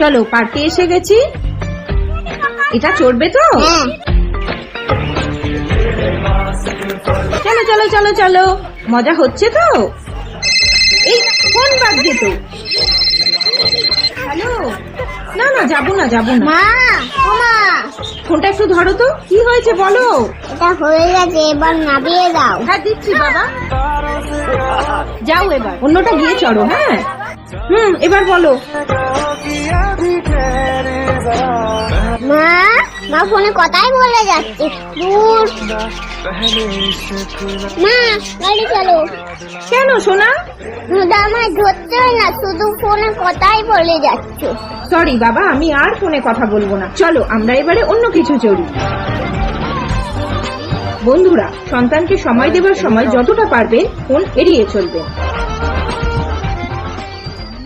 চলো পার্কে এসে গেছি। এটা চড়বে তো? চলো চলো চলো চলো, মজা হচ্ছে তো? এই ফোন বাজছে তো। হ্যালো, না না যাবো না যাবো না। মা, ও মা, ফোনটা একটু ধরো তো, কি হয়েছে বলো। এটা হয়ে গেছে, এবার নামিয়ে দাও। হ্যাঁ দিচ্ছি বাবা, যাও এবার অন্যটা গিয়ে চড়ো। হ্যাঁ এবার বলো। মা, মা ফোনে কথাই বলে যাচ্ছে। দূর। মা, গাড়ি চলো। কেন সোনা? দুধ আমায় ধরতে হয় না, শুধু ফোনে কথাই বলে যাচ্ছে। সরি বাবা, আমি আর ফোনে কথা বলবো না। চলো আমরা এবারে অন্য কিছু চড়ি। বন্ধুরা, সন্তানকে সময় দেবার সময় যতটা পারবেন ফোন এড়িয়ে চলবেন।